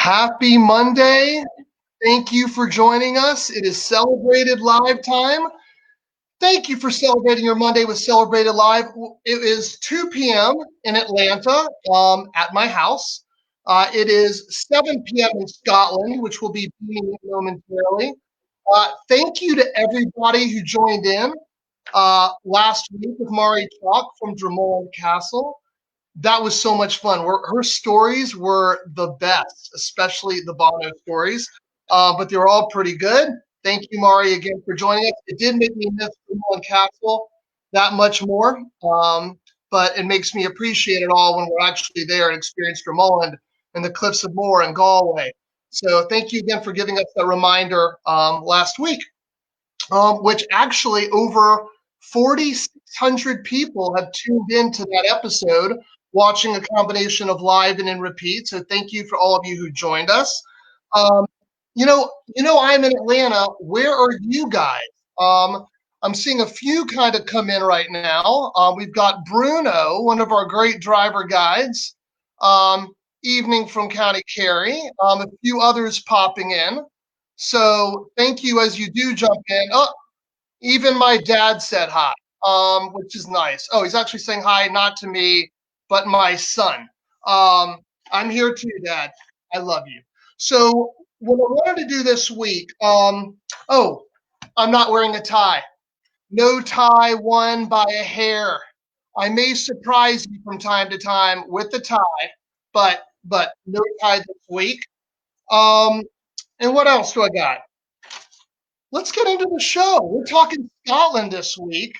Happy Monday. Thank you for joining us. It is Celebrated Live time. Thank you for celebrating your Monday with Celebrated Live. It is 2 p.m. in Atlanta at my house. It is 7 p.m. in Scotland, which will be beaming momentarily. Thank you to everybody who joined in last week with Mari Chalk from Drummond Castle. That was so much fun. Her stories were the best, especially the Bono stories, but they were all pretty good. Thank you, Mari, again for joining us. It did make me miss Drummond Castle that much more, but it makes me appreciate it all when we're actually there and experience Drummond and the Cliffs of Moher and Galway. So thank you again for giving us that reminder last week, which actually over 4,600 people have tuned into that episode, watching a combination of live and in repeat. So thank you for all of you who joined us. Um, I'm in Atlanta. Where are you guys? I'm seeing a few kind of come in right now. We've got Bruno, one of our great driver guides, evening from County Kerry. A few others popping in. So thank you as you do jump in. Oh, even my dad said hi, which is nice. Oh, he's actually saying hi, not to me, but my son. I'm here too, Dad. I love you. So what I wanted to do this week, I'm not wearing a tie. No tie won by a hair. I may surprise you from time to time with the tie, but no tie this week. Um, and what else do I got? Let's get into the show. We're talking Scotland this week.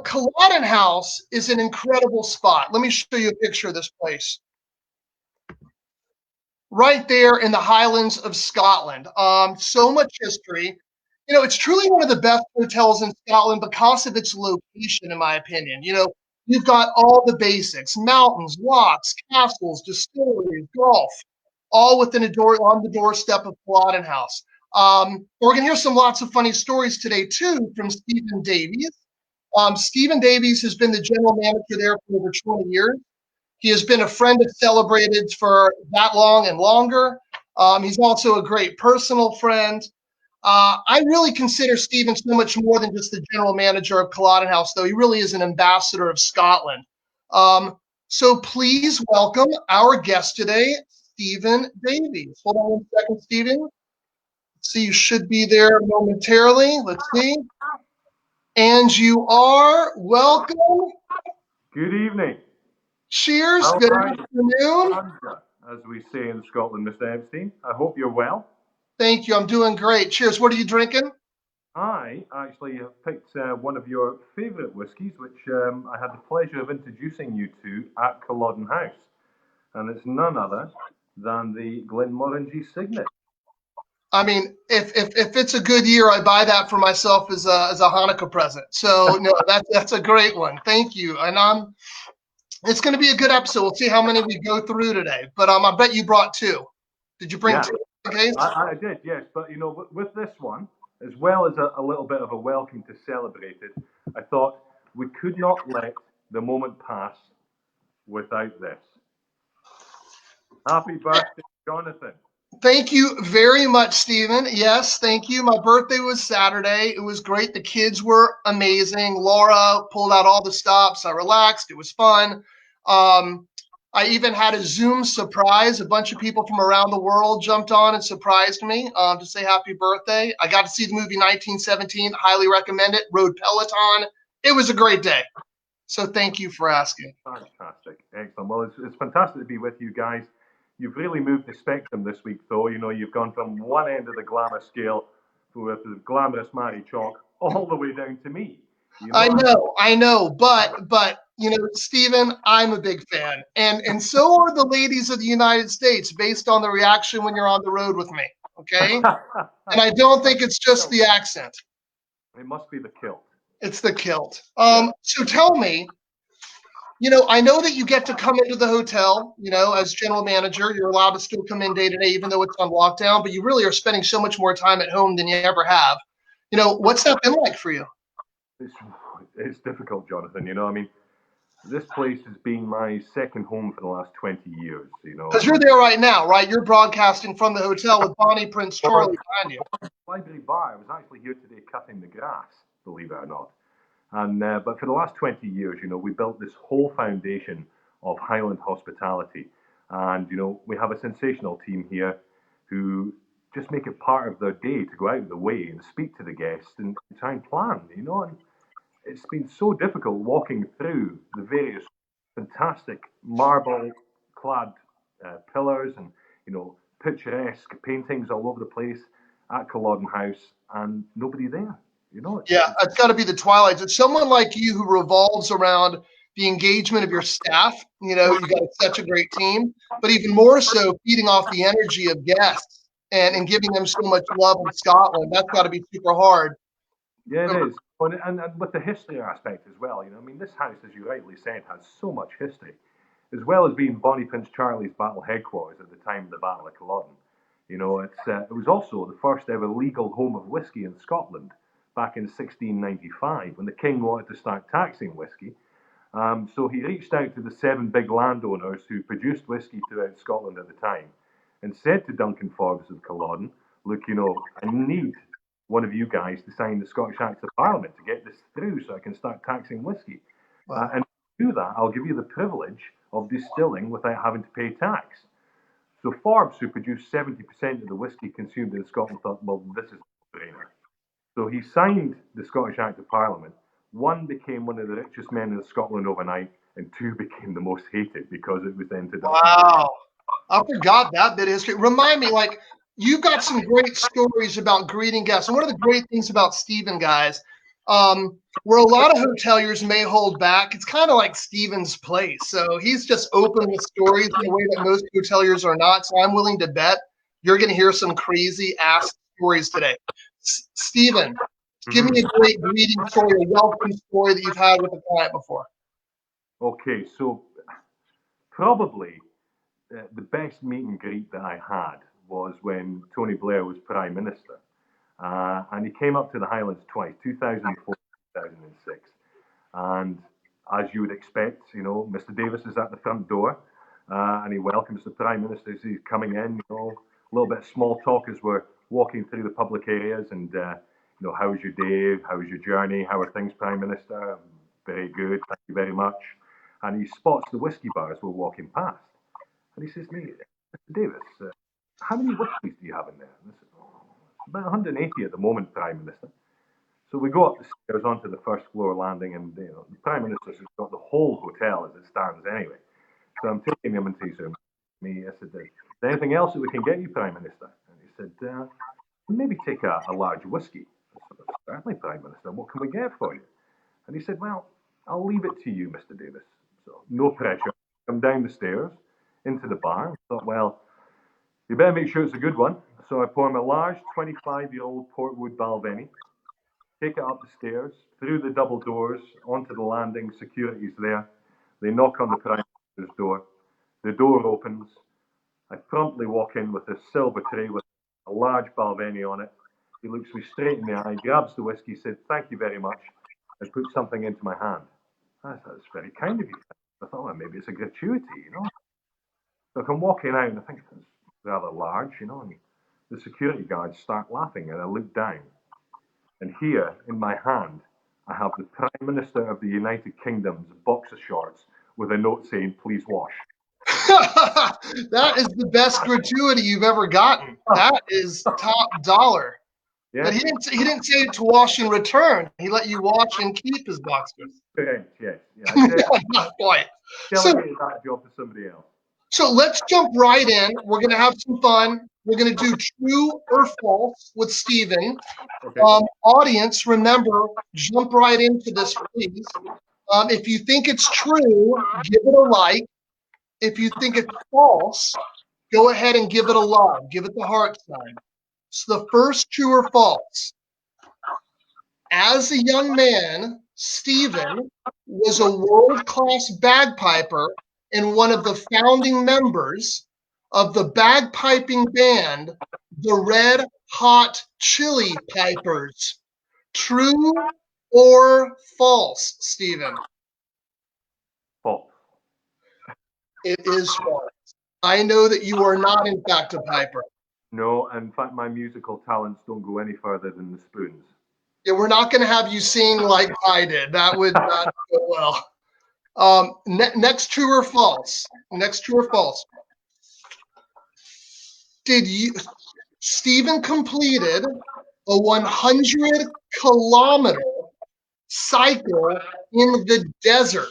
Culloden House is an incredible spot. Let me show you a picture of this place. Right there in the Highlands of Scotland. So much history. It's truly one of the best hotels in Scotland because of its location, in my opinion. You've got all the basics: mountains, lochs, castles, distilleries, golf, all within on the doorstep of Culloden House. We're going to hear lots of funny stories today, too, from Stephen Davies. Stephen Davies has been the general manager there for over 20 years. He has been a friend of Celebrated for that long and longer. He's also a great personal friend. I really consider Stephen so much more than just the general manager of Culloden House, though. He really is an ambassador of Scotland. So please welcome our guest today, Stephen Davies. Hold on one second, Stephen. Let's see, you should be there momentarily. Let's see. And you are welcome. Good evening. Cheers. Good afternoon. As we say in Scotland, Mr. Epstein. I hope you're well. Thank you. I'm doing great. Cheers. What are you drinking? I actually have picked one of your favourite whiskies, which I had the pleasure of introducing you to at Culloden House. And it's none other than the Glenmorangie Signet. I mean, if it's a good year, I buy that for myself as a Hanukkah present. So no, that's a great one. Thank you. And it's going to be a good episode. We'll see how many we go through today. But I bet you brought two. Did you bring two? Okay. I did, yes. But with this one, as well as a little bit of a welcome to Celebrated, I thought we could not let the moment pass without this. Happy birthday, Jonathan. Thank you very much, Stephen. Yes, thank you. My birthday was Saturday. It was great. The kids were amazing. Laura pulled out all the stops. I relaxed. It was fun. I even had a Zoom surprise. A bunch of people from around the world jumped on and surprised me to say happy birthday. I got to see the movie 1917. Highly recommend it. Rode Peloton. It was a great day. So thank you for asking. Fantastic. Excellent. Well, it's fantastic to be with you guys. You've really moved the spectrum this week, though. You've gone from one end of the glamour scale with the glamorous Mary Chalk all the way down to me. I know, but Stephen, I'm a big fan, and so are the ladies of the United States, based on the reaction when you're on the road with me. Okay, and I don't think it's just the accent. It must be the kilt. It's the kilt. So tell me, I know that you get to come into the hotel, as general manager. You're allowed to still come in day to day, even though it's on lockdown, but you really are spending so much more time at home than you ever have. What's that been like for you? It's difficult, Jonathan. I mean, This place has been my second home for the last 20 years, Because you're there right now, right? You're broadcasting from the hotel with Bonnie Prince Well, Charlie behind you. library bar. I was actually here today cutting the grass, believe it or not. And but for the last 20 years, we built this whole foundation of Highland hospitality, and we have a sensational team here who just make it part of their day to go out of the way and speak to the guests and try and plan. And it's been so difficult walking through the various fantastic marble-clad pillars and picturesque paintings all over the place at Culloden House, and nobody there. Yeah, it's got to be the Twilights. It's someone like you who revolves around the engagement of your staff. You got such a great team, but even more so, feeding off the energy of guests and giving them so much love in Scotland. That's got to be super hard. Yeah, it is. And with the history aspect as well, I mean, this house, as you rightly said, has so much history, as well as being Bonnie Prince Charlie's battle headquarters at the time of the Battle of Culloden. It was also the first ever legal home of whiskey in Scotland back in 1695 when the king wanted to start taxing whiskey. So he reached out to the 7 big landowners who produced whiskey throughout Scotland at the time and said to Duncan Forbes of Culloden, look, I need one of you guys to sign the Scottish Act of Parliament to get this through so I can start taxing whiskey. Wow. And to do that, I'll give you the privilege of distilling without having to pay tax. So Forbes, who produced 70% of the whiskey consumed in Scotland, thought, well, this is a brainer. So he signed the Scottish Act of Parliament. One became one of the richest men in Scotland overnight, and 2 became the most hated because it was then to Wow. I forgot that bit of history. Remind me, you've got some great stories about greeting guests. And one of the great things about Stephen, guys, where a lot of hoteliers may hold back, it's kind of like Stephen's place. So he's just open with stories in a way that most hoteliers are not. So I'm willing to bet you're going to hear some crazy ass stories today. Stephen, give me a great greeting story, a welcome story that you've had with a client before. Okay, so probably the best meet and greet that I had was when Tony Blair was Prime Minister. And he came up to the Highlands twice, 2004 2006. And as you would expect, Mr. Davies is at the front door and he welcomes the Prime Minister as he's coming in, a little bit of small talk as we're walking through the public areas and, how was your day? How was your journey? How are things, Prime Minister? Very good, thank you very much. And he spots the whiskey bar as we're walking past. And he says to me, Mr. Davies, how many whiskies do you have in there? And I said, about 180 at the moment, Prime Minister. So we go up the stairs onto the first floor landing, and the Prime Minister's got the whole hotel as it stands anyway. So I'm taking him into his room. I said, is there anything else that we can get you, Prime Minister? And he said, maybe take a large whiskey. I said, certainly, Prime Minister, what can we get for you? And he said, well, I'll leave it to you, Mr. Davies. So no pressure. Come down the stairs into the bar. I thought, well, you better make sure it's a good one. So I pour him a large 25-year-old Portwood Balvenie, take it up the stairs, through the double doors, onto the landing, security's there. They knock on the Prime Minister's door. The door opens. I promptly walk in with a silver tray with a large Balvenie on it. He looks me straight in the eye, grabs the whiskey, said, thank you very much, and puts something into my hand. I thought, it's very kind of you. I thought, well, maybe it's a gratuity, So I come walking out and I think it's rather large, and the security guards start laughing, and I look down. And here, in my hand, I have the Prime Minister of the United Kingdom's boxer shorts with a note saying, please wash. That is the best gratuity you've ever gotten. That is top dollar. Yeah. But he didn't say to wash and return. He let you wash and keep his boxers. Correct, yes. Yeah, Not quite. delegated that job to somebody else. So let's jump right in. We're going to have some fun. We're going to do true or false with Stephen. Okay. Audience, remember, jump right into this, please. If you think it's true, give it a like. If you think it's false, go ahead and give it a love. Give it the heart sign. So the first true or false. As a young man, Stephen was a world-class bagpiper and one of the founding members of the bagpiping band, the Red Hot Chili Pipers. True or false, Stephen? it is false. I know that you are not, in fact, a piper. No, in fact, my musical talents don't go any further than the spoons. Yeah, we're not going to have you sing like I did. That would not go well. Next, true or false? Next, true or false? Did you, Stephen completed a 100-kilometer cycle in the desert?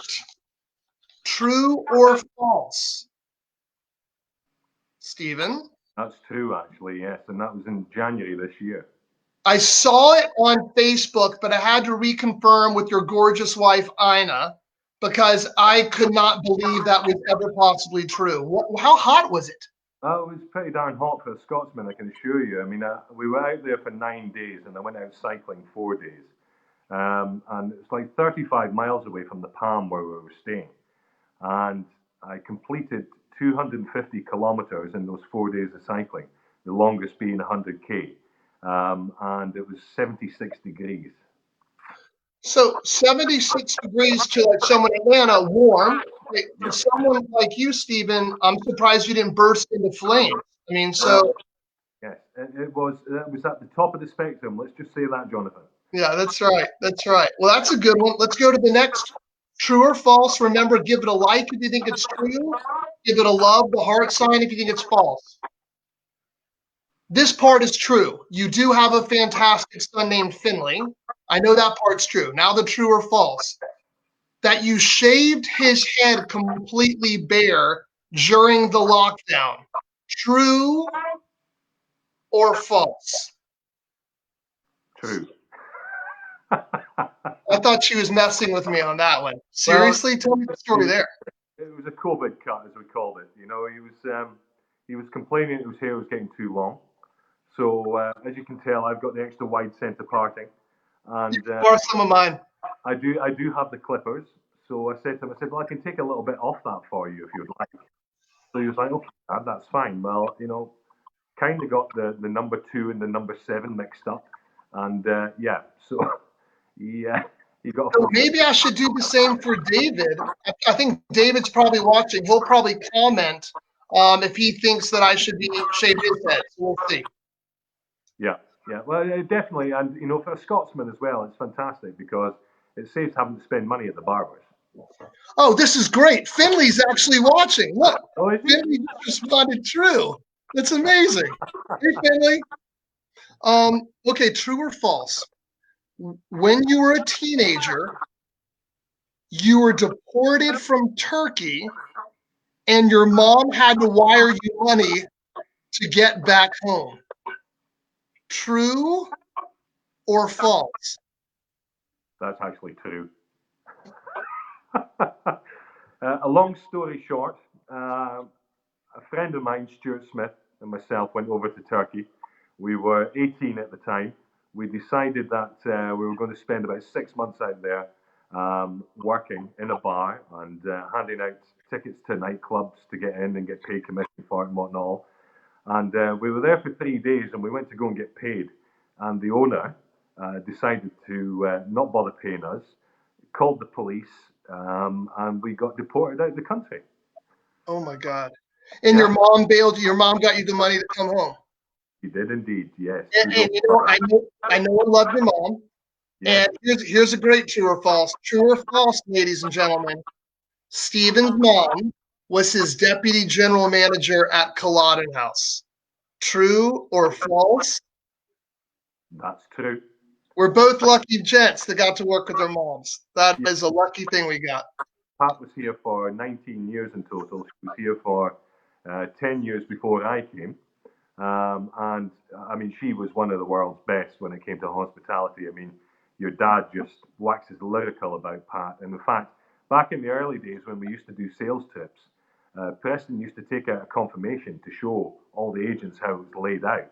True or false? Stephen? That's true, actually, yes, and that was in January this year. I saw it on Facebook, but I had to reconfirm with your gorgeous wife, Ina, because I could not believe that was ever possibly true. How hot was it? It was pretty darn hot for a Scotsman, I can assure you. I mean, we were out there for 9 days, and I went out cycling 4 days. And it's like 35 miles away from the Palm where we were staying. And I completed 250 kilometers in those 4 days of cycling, the longest being 100K. And it was 76 degrees. So 76 degrees to like someone in Atlanta, warm. For someone like you, Stephen, I'm surprised you didn't burst into flames. I mean, so Yes, it was at the top of the spectrum. Let's just say that, Jonathan. yeah, that's right. That's right. Well, that's a good one. Let's go to the next. True or false? Remember, give it a like if you think it's true. Give it a love, the heart sign if you think it's false. This part is true. You do have a fantastic son named Finley. I know that part's true. Now the true or false. That you shaved his head completely bare during the lockdown. True or false? True. I thought she was messing with me on that one. Well, Seriously? Tell me the story there. it was a COVID cut, as we called it. You know, he was complaining his hair was getting too long. So as you can tell, I've got the extra wide centre parting, You and can borrow some of mine. I do have the clippers. So I said to him, I said, well, I can take a little bit off that for you if you'd like. So he was like, okay, Dad, that's fine. Well, you know, kind of got the number 2 and the number 7 mixed up, and yeah, so yeah, he got. So maybe I should do the same for David. I think David's probably watching. He'll probably comment if he thinks that I should be shave his head. So we'll see. Yeah, yeah. Well, definitely, and you know, for a Scotsman as well, it's fantastic because it saves having to spend money at the barbers. Oh, this is great. Finley's actually watching. Look, Oh, is he? Finley just responded true. That's amazing. Hey, Finley. Okay, true or false? When you were a teenager, you were deported from Turkey and your mom had to wire you money to get back home. True or false? That's actually true. A long story short, a friend of mine, Stuart Smith, and myself went over to Turkey. We were 18 at the time. We decided that we were going to spend about 6 months out there working in a bar and handing out tickets to nightclubs to get in and get paid commission for it and whatnot. And we were there for 3 days and we went to go and get paid. And the owner decided to not bother paying us, called the police, and we got deported out of the country. Oh my God. And Yeah, your mom bailed you, your mom got you the money to come home. he did indeed. Yes. And you know, I know I love your mom. Yes. And here's a great true or false. True or false, ladies and gentlemen. Stephen's mom was his deputy general manager at Culloden House. True or false? That's true. We're both lucky gents that got to work with our moms. That Yeah. is a lucky thing we got. Pat was here for 19 years in total. She was here for 10 years before I came. And I mean, she was one of the world's best when it came to hospitality. I mean, your dad just waxes lyrical about Pat. And in fact, back in the early days when we used to do sales tips, Preston used to take out a confirmation to show all the agents how it was laid out.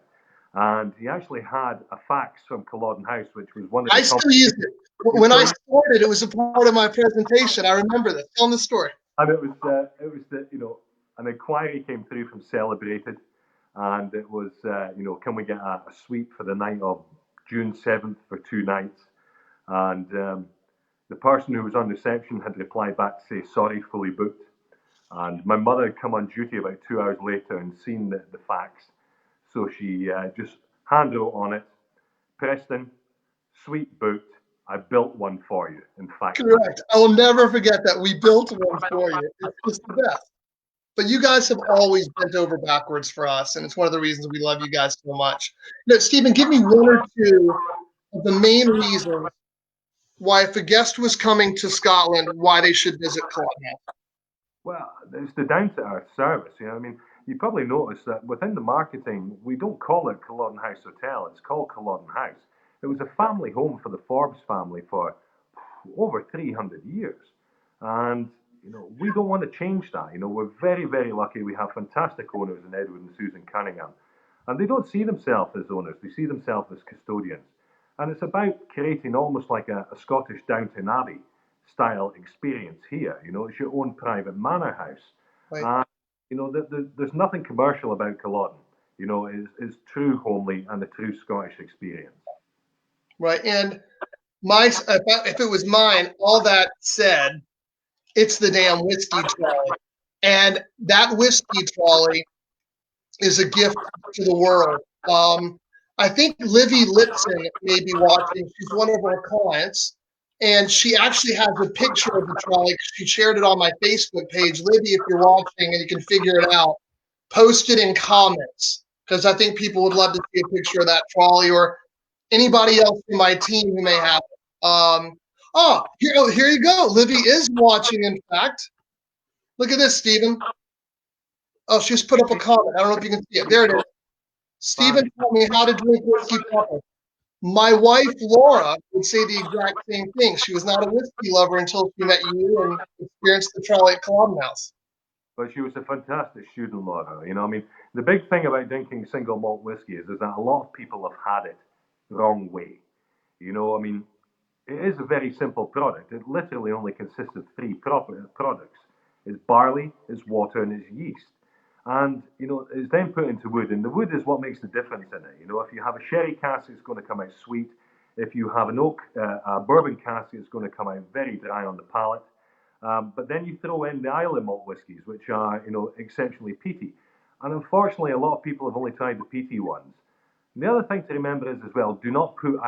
And he actually had a fax from Culloden House, which was one of the. I still use it. When I started, it was a part of my presentation. I remember this. Tell them the story. And it was the you know, an inquiry came through from Celebrated, and it was you know, can we get a suite for the night of June 7th for 2 nights? And the person who was on reception had replied back to say sorry, fully booked. And my mother had come on duty about 2 hours later and seen the facts. So she just hand wrote on it, Preston, sweet boot, I built one for you. In fact, Correct. I will never forget that. We built one for you. It's just the best. But you guys have always bent over backwards for us, and it's one of the reasons we love you guys so much. Stephen, give me one or two of the main reasons why, if a guest was coming to Scotland, why they should visit Culloden. well, it's the down to earth service. I mean, you probably noticed that within the marketing, we don't call it Culloden House Hotel, it's called Culloden House. It was a family home for the Forbes family for over 300 years. And we don't want to change that. We're very, very lucky. We have fantastic owners in Edward and Susan Cunningham. And they don't see themselves as owners, they see themselves as custodians. And it's about creating almost like a Scottish Downton Abbey style experience here. It's your own private manor house. Right. There's nothing commercial about Culloden. It's true homely and the true Scottish experience. Right. And if it was mine, all that said, it's the damn whiskey trolley. And that whiskey trolley is a gift to the world. I think Livy Lipson may be watching. She's one of our clients. And she actually has a picture of the trolley. She shared it on my Facebook page. Livy, if you're watching and you can figure it out, post it in comments, because I think people would love to see a picture of that trolley, or anybody else in my team who may have it. Here you go. Livy is watching, in fact. Look at this, Stephen. Oh, she just put up a comment. I don't know if you can see it. There it is. Stephen taught me how to drink whiskey proper. My wife, Laura, would say the exact same thing. She was not a whiskey lover until she met you and experienced the trolley at Culloden House. But she was a fantastic student, Laura. I mean, the big thing about drinking single malt whiskey is that a lot of people have had it the wrong way. I mean, it is a very simple product. It literally only consists of three products. It's barley, it's water, and it's yeast. And, it's then put into wood. And the wood is what makes the difference in it. If you have a sherry cask, it's going to come out sweet. If you have an oak, a bourbon cask, it's going to come out very dry on the palate. But then you throw in the island malt whiskies, which are, exceptionally peaty. And unfortunately, a lot of people have only tried the peaty ones. And the other thing to remember is as well, do not put,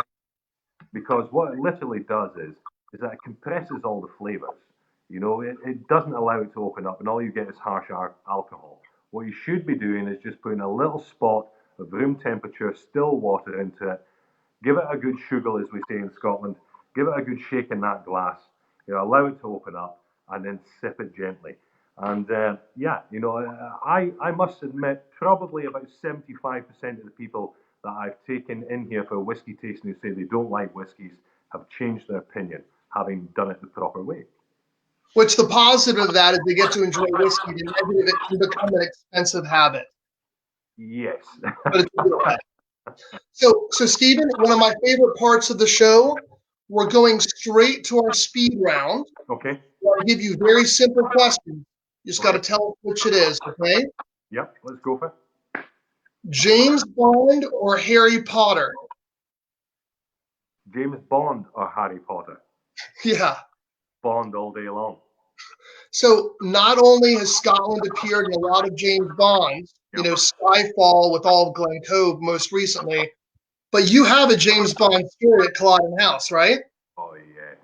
because what it literally does is that it compresses all the flavors. It doesn't allow it to open up, and all you get is harsh alcohol. What you should be doing is just putting a little spot of room temperature still water into it. Give it a good sugar, as we say in Scotland. Give it a good shake in that glass. Allow it to open up, and then sip it gently. And I must admit, probably about 75% of the people that I've taken in here for whiskey tasting who say they don't like whiskies have changed their opinion, having done it the proper way. Which the positive of that is they get to enjoy whiskey. The negative, it can become an expensive habit. Yes. But it's a good way. So Stephen, one of my favorite parts of the show, we're going straight to our speed round. Okay. I'll give you very simple questions. You just got to tell us which it is, okay? Yep, let's go for it. James Bond or Harry Potter? James Bond or Harry Potter? Yeah. Bond all day long. So not only has Scotland appeared in a lot of James Bonds, Skyfall with all of Glen Cove most recently, but you have a James Bond story at Culloden House, right? Oh, yes.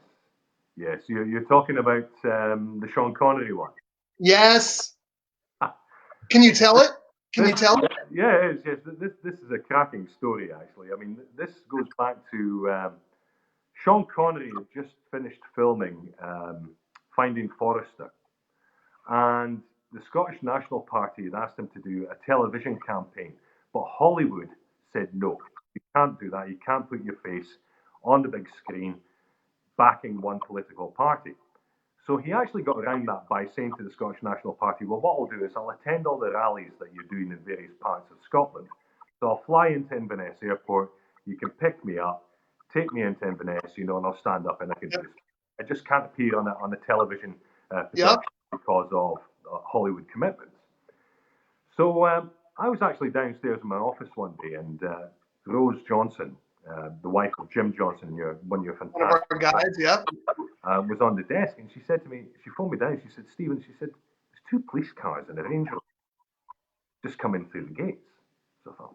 Yes, you're talking about the Sean Connery one. Yes. Can you tell it? Can you tell it? Yeah, it is. Yes, this is a cracking story, actually. I mean, this goes back to Sean Connery had just finished filming Finding Forrester, and the Scottish National Party had asked him to do a television campaign, but Hollywood said no, you can't do that. You can't put your face on the big screen backing one political party. So he actually got around that by saying to the Scottish National Party, well, what I'll do is I'll attend all the rallies that you're doing in various parts of Scotland. So I'll fly into Inverness Airport, you can pick me up, take me into Inverness, and I'll stand up and I just can't appear on a television production because of Hollywood commitments. So I was actually downstairs in my office one day, and Rose Johnson, the wife of Jim Johnson, one of your fantastic one of our guys, was on the desk, and she said to me, she phoned me down, she said, Stephen, she said, there's two police cars and a Range Rover just coming through the gates. So I thought,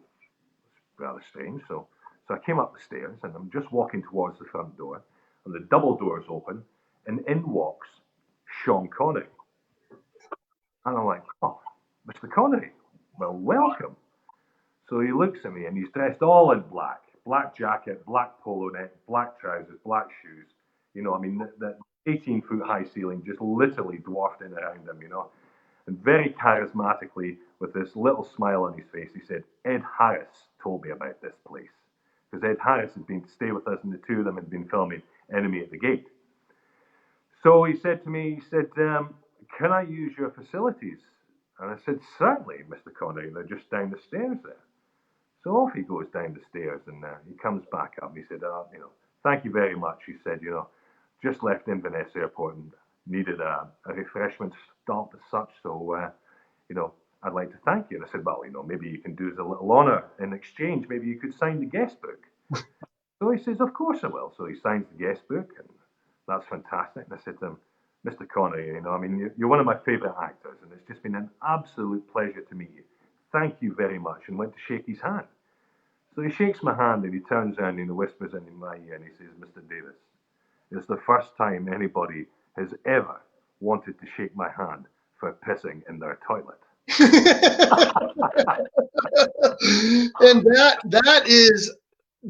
it's rather strange. So I came up the stairs and I'm just walking towards the front door, and the double doors open, and in walks Sean Connery. And I'm like, oh, Mr. Connery, well, welcome. So he looks at me and he's dressed all in black, black jacket, black polo neck, black trousers, black shoes. You know, I mean, the 18-foot high ceiling just literally dwarfed in around him, you know. And very charismatically, with this little smile on his face, he said, Ed Harris told me about this place. Because Ed Harris had been to stay with us, and the two of them had been filming Enemy at the Gate. So he said to me, can I use your facilities? And I said, certainly, Mr. Connery, they're just down the stairs there. So off he goes down the stairs, and he comes back up. And he said, thank you very much. He said, just left Inverness Airport and needed a refreshment stop as such. So, I'd like to thank you. And I said, well, maybe you can do us a little honour in exchange. Maybe you could sign the guest book. So he says, of course I will. So he signs the guest book, and that's fantastic. And I said to him, Mr. Connery, you're one of my favourite actors, and it's just been an absolute pleasure to meet you. Thank you very much, and went to shake his hand. So he shakes my hand, and he turns around and he whispers in my ear, and he says, Mr. Davis, it's the first time anybody has ever wanted to shake my hand for pissing in their toilet. And that is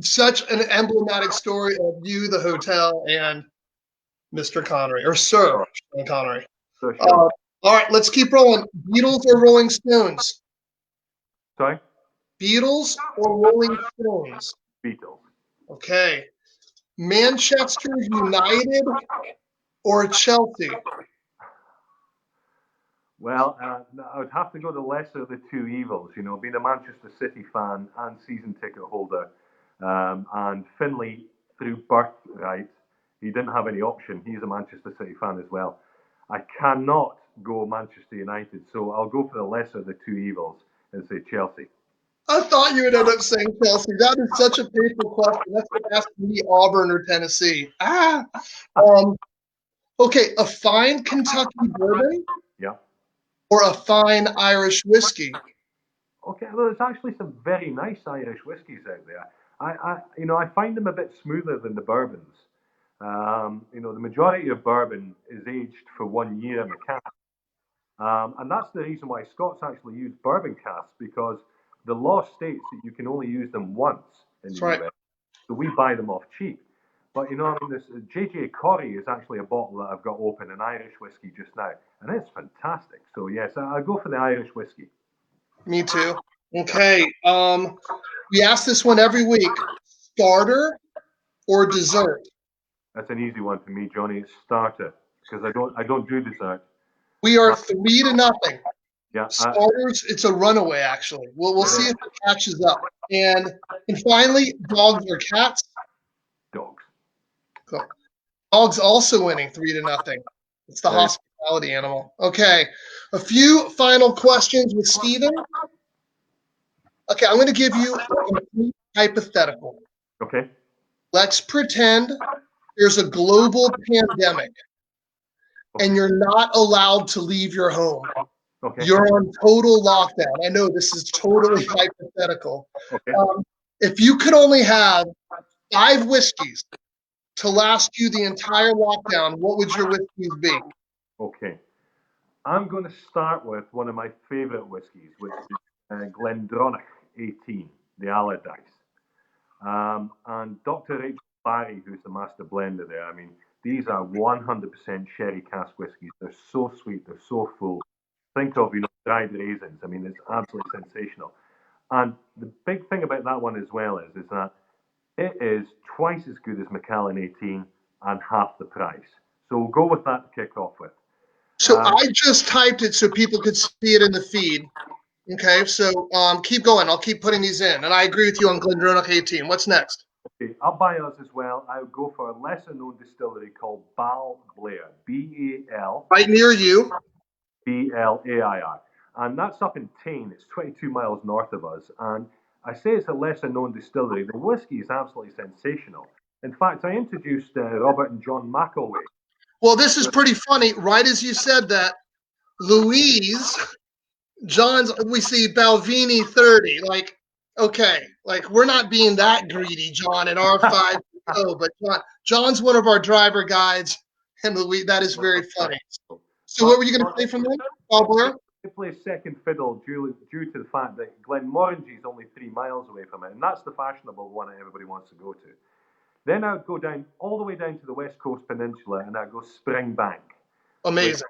such an emblematic story of you, the hotel, and Mr. Connery, or Sir Sean Connery. So sure. All right, let's keep rolling. Beatles or Rolling Stones? Sorry? Beatles or Rolling Stones? Beatles. Okay. Manchester United or Chelsea? Well, I would have to go the lesser of the two evils. Being a Manchester City fan and season ticket holder, and Finlay through birthright, he didn't have any option. He's a Manchester City fan as well. I cannot go Manchester United, so I'll go for the lesser of the two evils and say Chelsea. I thought you would end up saying Chelsea. That is such a painful question. That's like asking me Auburn or Tennessee. Okay, a fine Kentucky bourbon? Yeah. Or a fine Irish whiskey? Okay, well, there's actually some very nice Irish whiskies out there. I find them a bit smoother than the bourbons. The majority of bourbon is aged for 1 year in the cask. And that's the reason why Scots actually use bourbon casks, because the law states that you can only use them once in the US. So we buy them off cheap. But this JJ Corrie is actually a bottle that I've got open, an Irish whiskey just now, and it's fantastic. So yes, I go for the Irish whiskey. Me too. Okay. We ask this one every week: starter or dessert? That's an easy one for me, Johnny. It's starter, because I don't do dessert. We are 3-0. Yeah. Starters, it's a runaway. Actually, we'll see if it catches up. And finally, dogs or cats? Dogs. Cool. Dogs also winning 3-0. It's the hospitality animal. Okay, a few final questions with Stephen. Okay, I'm going to give you a complete hypothetical. Okay. Let's pretend there's a global pandemic and you're not allowed to leave your home. Okay. You're on total lockdown. I know this is totally hypothetical. Okay. If you could only have 5 whiskeys to last you the entire lockdown, what would your whiskeys be? Okay. I'm going to start with one of my favourite whiskies, which is Glendronach 18, the Allardyce. And Dr. Rachel Barry, who's the master blender there, these are 100% sherry cask whiskies. They're so sweet, they're so full. Think of, dried raisins. It's absolutely sensational. And the big thing about that one as well is that it is twice as good as Macallan 18 and half the price. So we'll go with that to kick off with. So I just typed it so people could see it in the feed. Okay, so keep going. I'll keep putting these in. And I agree with you on Glendronach 18. What's next? Okay, up by us as well, I would go for a lesser-known distillery called Bal Blair, B-A-L. Right near you. B-L-A-I-R. And that's up in Tain. It's 22 miles north of us. And I say it's a lesser-known distillery. The whiskey is absolutely sensational. In fact, I introduced Robert and John McElway. Well, this is pretty funny. Right as you said that, Louise, John's, we see Balvenie 30. Like, okay, like we're not being that greedy, John, in our 5 but John's one of our driver guides, and Louise, that is very funny. So what But were you going to say from there, Paul Blair? they play second fiddle due to the fact that Glenmorangie is only 3 miles away from it, and that's the fashionable one that everybody wants to go to. Then I would go down all the way down to the West Coast Peninsula, and I'd go Springbank, which Amazing.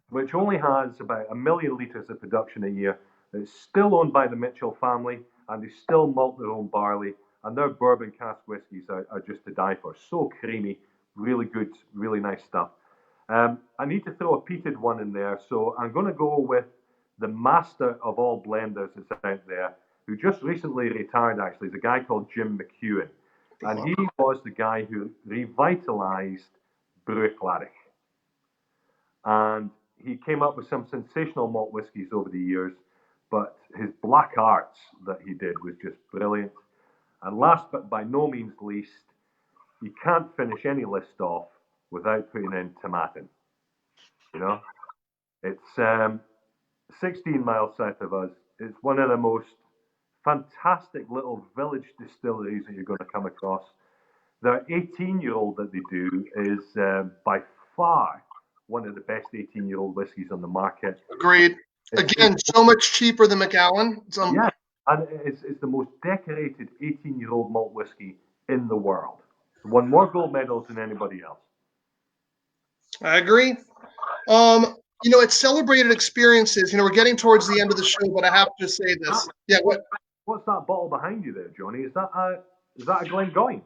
which only has about 1 million litres of production a year. It's still owned by the Mitchell family, and they still malt their own barley, and their bourbon cask whiskies are just to die for. So creamy, really good, really nice stuff. I need to throw a peated one in there, so I'm going to go with the master of all blenders that's out there, who just recently retired, actually. Is a guy called Jim McEwen. And he was the guy who revitalized Bruichladdich. And he came up with some sensational malt whiskies over the years, but his black arts that he did was just brilliant. And last but by no means least, you can't finish any list off without putting in Tomatin. You know, it's 16 miles south of us. It's one of the most fantastic little village distilleries that you're going to come across. Their 18-year-old that they do is by far one of the best 18-year-old whiskies on the market. Agreed. Again, so much cheaper than Macallan. Yeah, and it's the most decorated 18-year-old malt whiskey in the world. It won more gold medals than anybody else. I agree. It's celebrated experiences. We're getting towards the end of the show, but I have to say this. Yeah, what? What's that bottle behind you there, Johnny? Is that a Glengoyne?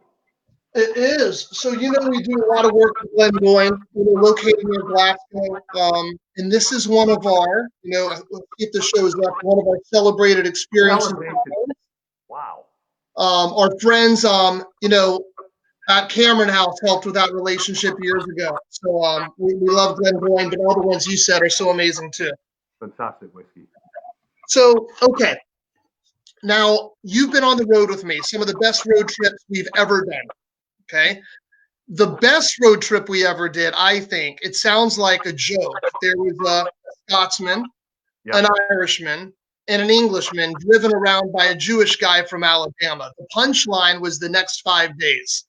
It is. So, we do a lot of work with Glengoyne, located near Glasgow. And this is one of our, let's see if the show's up, one of our celebrated experiences. Wow. Our friends, at Cameron House helped with that relationship years ago. So we love Glengoyne, but all the ones you said are so amazing too. Fantastic whiskey. So, okay. Now, you've been on the road with me, some of the best road trips we've ever done. Okay. The best road trip we ever did, I think, it sounds like a joke. There was a Scotsman, an Irishman, and an Englishman driven around by a Jewish guy from Alabama. The punchline was the next 5 days.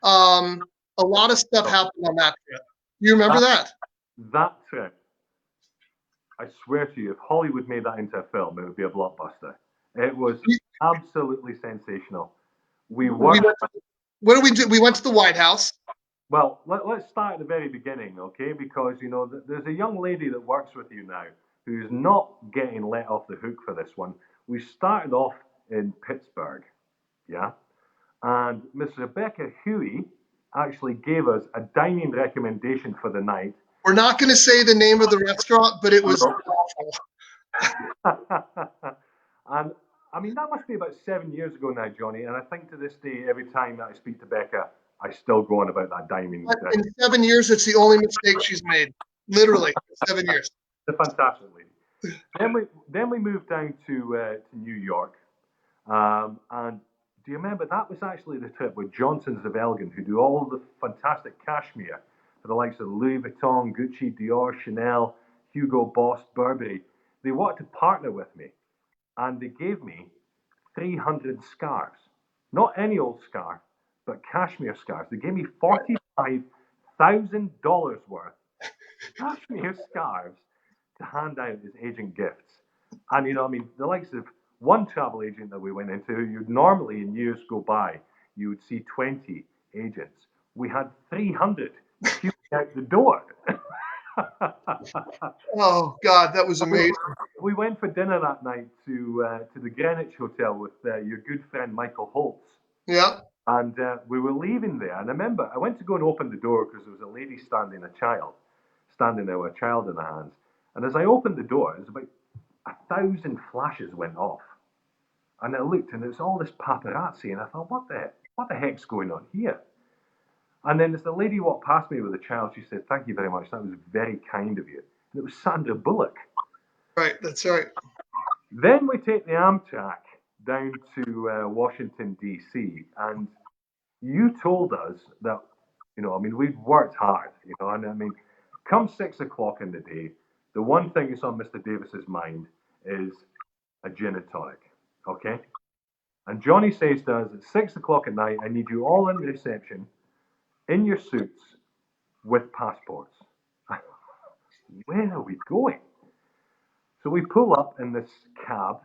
A lot of stuff happened on that trip. You remember that? That trip, I swear to you, if Hollywood made that into a film, it would be a blockbuster. It was absolutely sensational. What did we do? We went to the White House. Well, let's start at the very beginning, okay? Because, there's a young lady that works with you now who's not getting let off the hook for this one. We started off in Pittsburgh, yeah? And Miss Rebecca Huey actually gave us a dining recommendation for the night. We're not going to say the name of the restaurant, but it was awful. And I mean, that must be about 7 years ago now, Johnny. And I think to this day, every time that I speak to Becca, I still go on about that diamond. In 7 years, it's the only mistake she's made. Literally, 7 years. Fantastic lady. Then we moved down to New York. And do you remember that was actually the trip with Johnson's of Elgin, who do all the fantastic cashmere for the likes of Louis Vuitton, Gucci, Dior, Chanel, Hugo Boss, Burberry. They wanted to partner with me, and they gave me 300 scarves. Not any old scarf, but cashmere scarves. They gave me $45,000 worth cashmere scarves to hand out as agent gifts. And, the likes of one travel agent that we went into, you'd normally in years go by, you would see 20 agents. We had 300 queuing out the door. Oh, God, that was amazing. We went for dinner that night to the Greenwich Hotel with your good friend Michael Holtz. Yeah. And we were leaving there. And I remember I went to go and open the door because there was a lady standing there with a child in her hands. And as I opened the door, it was about 1,000 flashes went off. And I looked, and it was all this paparazzi. And I thought, what the heck's going on here? And then as the lady walked past me with the child, she said, "Thank you very much. That was very kind of you." And it was Sandra Bullock. Right, that's right. Then we take the Amtrak down to Washington, D.C. And you told us that, we'd worked hard, and come 6 o'clock in the day, the one thing that's on Mr. Davis's mind is a gin and tonic. Okay? And Johnny says to us at 6 o'clock at night, I need you all in the reception in your suits with passports. Where are we going? So we pull up in this cab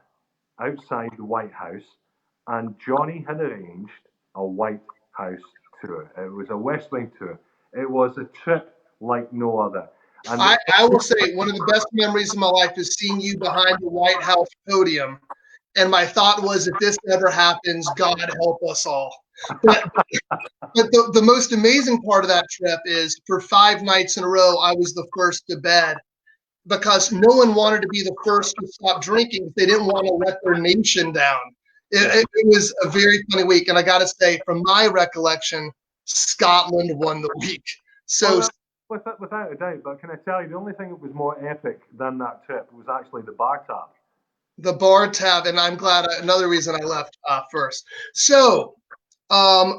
outside the White House, and Johnny had arranged a White House tour. It was a West Wing tour. It was a trip like no other. And I will say one of the best memories of my life is seeing you behind the White House podium. And my thought was, if this ever happens, God help us all. But, the most amazing part of that trip is for 5 nights in a row, I was the first to bed because no one wanted to be the first to stop drinking. They didn't want to let their nation down. It was a very funny week. And I got to say, from my recollection, Scotland won the week. So without a doubt, but can I tell you, the only thing that was more epic than that trip was actually the bar tab. the bar tab, and I'm glad another reason I left first. So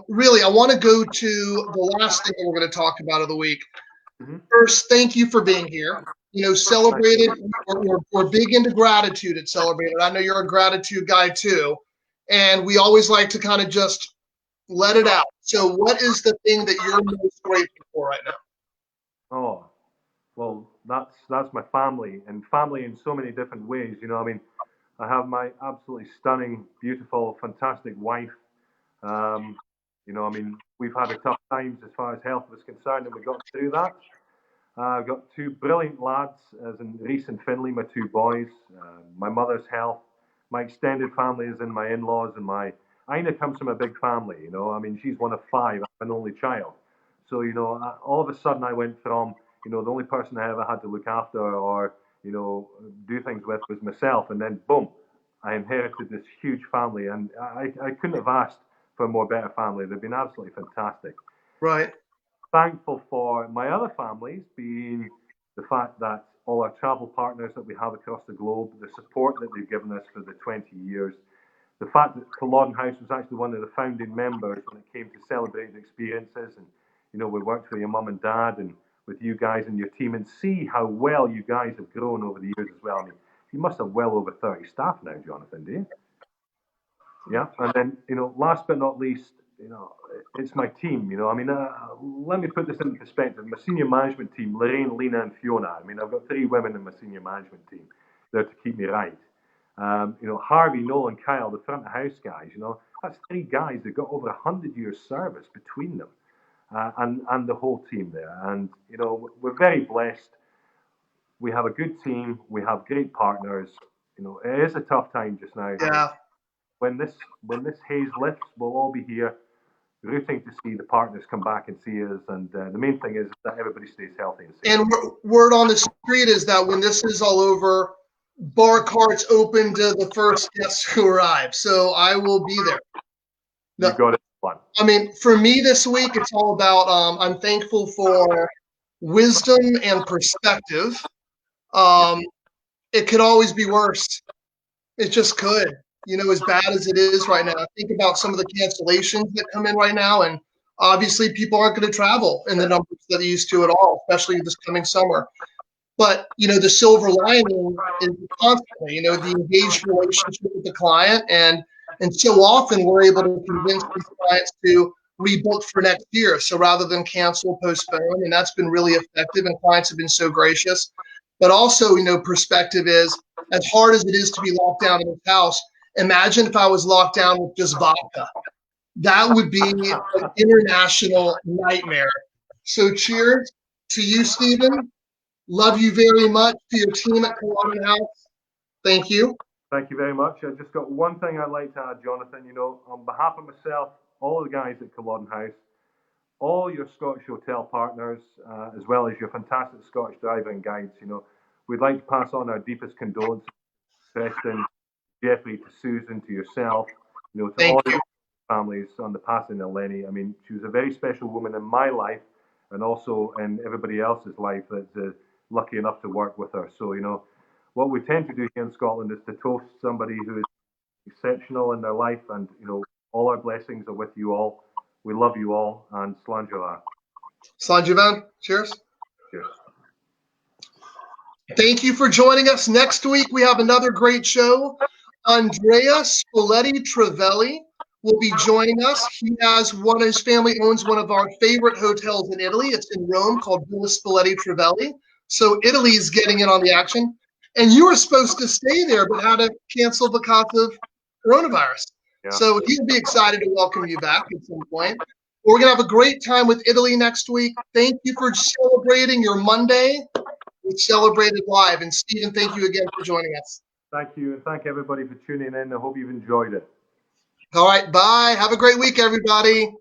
really, I want to go to the last thing that we're going to talk about of the week. Mm-hmm. First, thank you for being here. You know, Celebrated, we're big into gratitude at Celebrated. I know you're a gratitude guy too. And we always like to kind of just let it out. So what is the thing that you're most grateful for right now? Oh, well, that's my family, and family in so many different ways. You know, I mean, I have my absolutely stunning, beautiful, fantastic wife. You know, I mean, we've had a tough times as far as health was concerned, and we got through that. I've got two brilliant lads, as in Reese and Finley, my two boys. My mother's health, my extended family is in my in-laws, and my Ina comes from a big family. You know, I mean, she's one of five, I'm an only child. So you know, all of a sudden I went from the only person I ever had to look after or do things with was myself, and then boom, I inherited this huge family, and I couldn't have asked for a more better family. They've been absolutely fantastic. Right. Thankful for my other families, being the fact that all our travel partners that we have across the globe, the support that they've given us for the 20 years, the fact that Culloden House was actually one of the founding members when it came to celebrating experiences, and we worked with your mum and dad and with you guys and your team, and see how well you guys have grown over the years as well. I mean, you must have well over 30 staff now, Jonathan, do you? Yeah, and then last but not least, it's my team. I mean, let me put this into perspective. My senior management team, Lorraine, Lena, and Fiona. I mean, I've got 3 women in my senior management team there to keep me right. Harvey, Noel, and Kyle, the front of house guys. That's 3 guys that got over 100 years service between them, and the whole team there. And we're very blessed. We have a good team. We have great partners. It is a tough time just now. Yeah. When this haze lifts, we'll all be here rooting to see the partners come back and see us. And the main thing is that everybody stays healthy and safe. And word on the street is that when this is all over, bar carts open to the first guests who arrive. So I will be there. No, You got it. Fun. I mean, for me this week, it's all about I'm thankful for wisdom and perspective. It could always be worse. It just could. As bad as it is right now. Think about some of the cancellations that come in right now, and obviously people aren't going to travel in the numbers that they used to at all, especially this coming summer. But the silver lining is constantly, the engaged relationship with the client, and so often we're able to convince these clients to rebook for next year. So rather than cancel, postpone, and that's been really effective, and clients have been so gracious. But also, perspective is, as hard as it is to be locked down in this house, imagine if I was locked down with just vodka. That would be an international nightmare. So cheers to you, Stephen. Love you very much. To your team at Culloden House, thank you. Thank you very much. I just got one thing I'd like to add, Jonathan. On behalf of myself, all the guys at Culloden House, all your Scottish hotel partners, as well as your fantastic Scottish driver and guides, we'd like to pass on our deepest condolences to Preston, Jeffrey, to Susan, to yourself, to Thank all you. your families on the passing of Lenny. I mean, she was a very special woman in my life and also in everybody else's life that's lucky enough to work with her. So, what we tend to do here in Scotland is to toast somebody who is exceptional in their life, and, all our blessings are with you all. We love you all, and Slán Jovan. Slán Jovan. Cheers. Cheers. Thank you for joining us. Next week, we have another great show. Andrea Spoletti Travelli will be joining us. His family owns one of our favorite hotels in Italy. It's in Rome called Villa Spoletti Travelli. So Italy's getting in on the action. And you were supposed to stay there, but had to cancel because of coronavirus. Yeah. So he'll be excited to welcome you back at some point. We're going to have a great time with Italy next week. Thank you for celebrating your Monday. We celebrated live. And Stephen, thank you again for joining us. Thank you, and thank everybody for tuning in. I hope you've enjoyed it. All right, bye. Have a great week, everybody.